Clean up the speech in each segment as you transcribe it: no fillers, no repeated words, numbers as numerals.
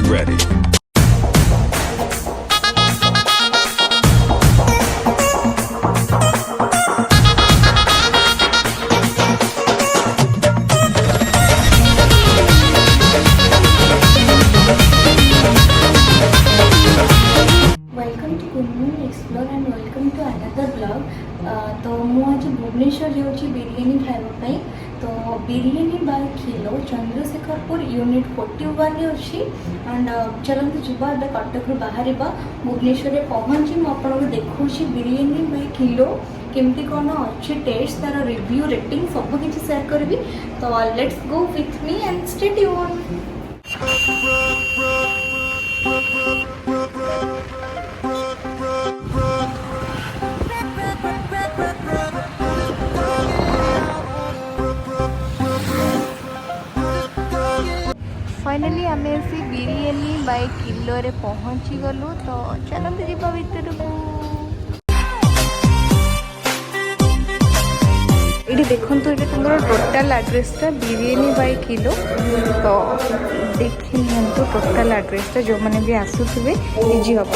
ready. Welcome to Kunmun explore and welcome to another blog. तो मुझे भुवनेश्वर जाऊँगी बिरयानी खावाई। तो biryani by kilo Chandrasekharpur unit 41 अच्छी एंड चलते जीवा कटक बाहर भुवनेश्वर पहुँची मुझे देखा बिरयानी बाय किलो केमती कौन अच्छी टेस्ट तार रिव्यू रेटिंग सब किसी शेयर करी। तो let's go with me and stay tune. Finally आम से बिरयानी बाय किलो रे पहुँची गलु। तो चलते जीवा भीतर को। ये देखो ये टोटाल एड्रेसटा बिरयानी बाय किलो। तो देखी नियंतु टोटाल एड्रेसटा जो मैंने भी आसुवे इजी हम।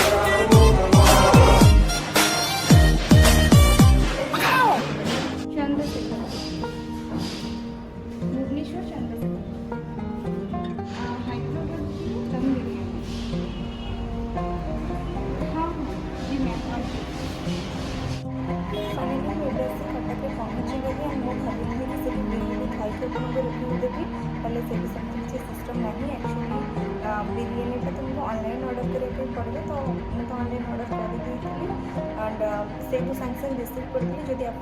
सिस्टम नहीं एक्चुअली बिरयानी तो मुझे ऑनलाइन ऑर्डर करके पड़े। तो मुझे तो ऑनलाइन ऑर्डर कर एंड से तो सागे सागे रिसीव करी जदि आप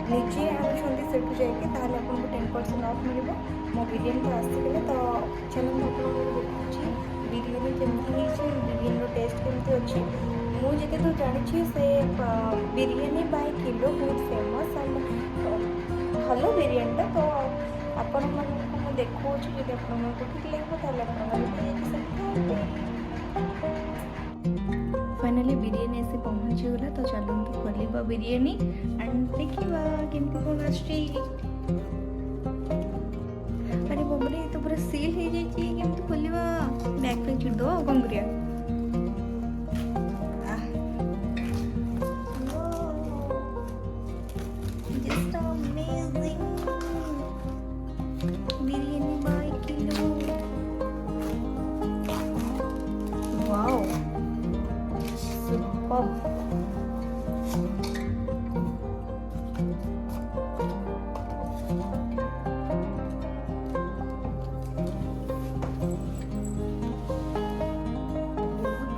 निजे आनुंट से जाइए आपको 10% ऑफ मिल मो बिरयानी तो आसीगले। तो चलो देखी बिरयानी केमती बिरयानी टेस्ट केमती अच्छी मुझे तो जानी से बिरयानी बाय किलो बहुत फेमस एंड भल बिरयानी। तो आपण मैं देखा जब आपको ठीक लगे फाइनली बिरयानी ऐसे पहुँची गला। तो चलते खोल बिरयानी एंड देखा केमती कौन आसुची। अरे बाबरे तो पूरा सील हो जाए खोल बैक पे छिड़ दो कौन करिया। Biryani by kilo wow super. बहुत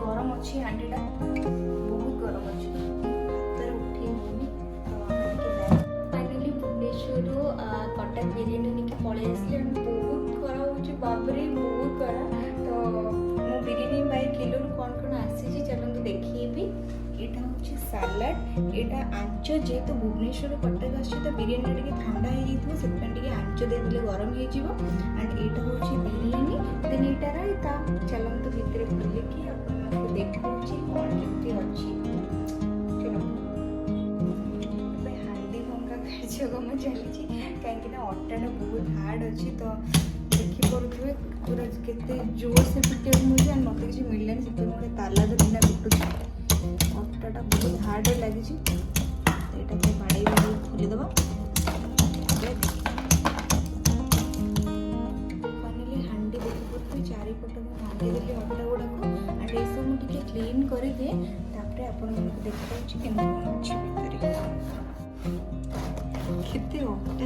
गरम अच्छी हांडीटा बहुत गरम अच्छी हाथ उठे फाइनली भुवनेश्वर कटक बिरयानी लेके पलि आसले। बहुत खरा हो बाबरे बहुत खरा। तो मो बिरयानी बाय किलो कौन कौन आसी चलते देखी। यहाँ हूँ सालाड यहाँ आंच जेहेतु भुवनेश्वर कटक आस बिरयानी टे ठंडा हो जाए आंच देदेले गरम हो एंड यहाँ हूँ बिरयानी देन यहाँ रायता। चलते भितर खोलिकी आपको देखा कौन केमती अच्छी। चलो हांडी भंगा कार्यक्रम चली कहीं अटाटा बहुत हार्ड अच्छी। तो देखिपे पूरा के जोर से पिटे मुझे मत किसी मिललानी से गोटे ताला धरना पिटुची अटाटा बहुत हार्ड लगी। यहाँ बाड़े खोलीदे फाइनली हांडी देखिए चारिपट भांगी देली अटा गुड़ाक एंड ये सब मुझे क्लीन करदिए। आपण देखा केते अटा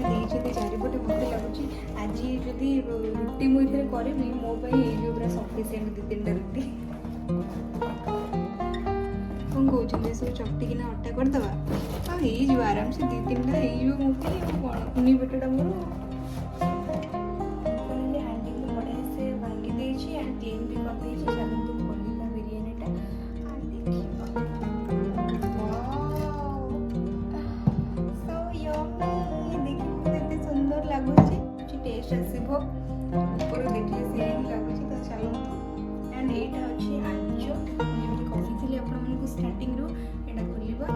चारिपटे मत लगुच आज जदि रुटी मुझे करी मो पूरा सफिसीयंट 2-3टा रुटी कौन कहते सब चकटिकिना अटा करदे हो आराम से 2-3टा हो मोटी कौन कुनी पेटटा मोर। हांडी को बढ़िया से भांगी देची एंड क्लीन भी कर देची। चलते खोलिबा बिरयानीटा एंड देखिबा सो यम्मी। देखिए केते सुंदर लागुची टेस्ट आसीबो ऊपर देखिए सेम लागुची। तो चलते एंड एटा अछि आंचो जेमति कहिथिली आपण मानकु स्टार्टिंग रो एटा खोलिबा।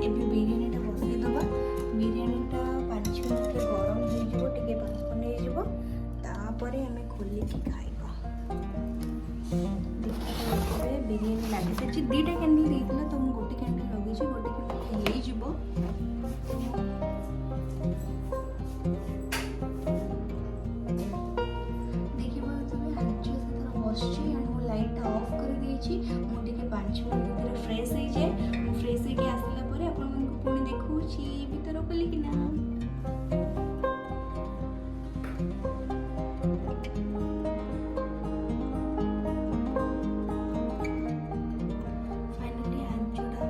एबे बिरयानीटा बसईदेवा बिरयानीटा 5 मिनट गरम हो टे बाष्पन हो तापर आम खोलिकी खाइबा देखिए बिरयानी लगी सारी 2टा कैंडल देता तो मुझे गोटे कैंडल लगे गोटे कैंडल हो लाइट ऑफ कर दी मुझे 5 मिनट फ्रेश हो जाए फ्रेश होके आसला पर आपन पुणी देखूँ भीतर खोलिकिना फाइनली आंचुटा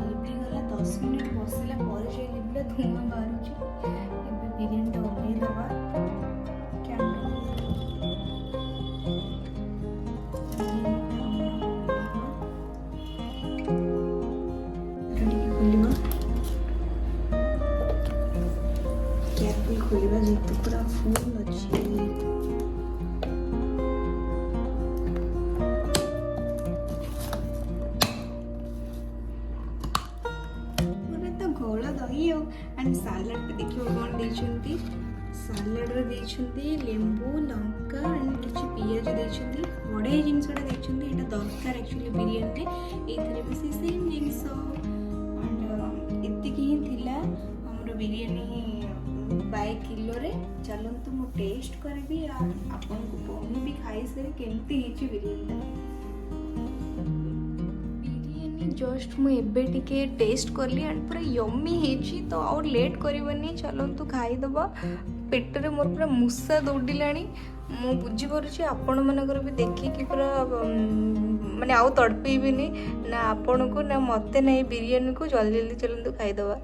लिभिगला 10 मिनट बसला पर जो लिभला धुआं बाहर बिरयानी ओल्लई दवा केयरफुल खोलिबा जेतु पूरा फुल अछि पूरा तो घोल दही एंड सलाड देखियो कोन देछंती सलाड रे देछंती लेंबू लंका एंड किछि पियाज देछंती बडे जिंसटा देछंती एटा दरकार एक्चुअली बिरयानी रे एथरे भी सेम जिंस एंड एतिकी ही थिला हमर बिरयानी बाय किलो रे चलंतु मु टेस्ट करबी आपन को पहुनी भी खाई से केमती हिची बिरयानी जस्ट मु एबे टिके टेस्ट करली एंड पूरा यम्मी हेची तो और लेट करबनी चलंतु खाई दबा पेट रे मोर पूरा मुसा दौड़िलाणी मु बुझी पारुछि आपण मानकर भी देखि कि पूरा माने आउ तड़पेबिनी ना आपण को ना मते ना बिरयानी को जल्दी जल्दी चलंतु खाई दबा।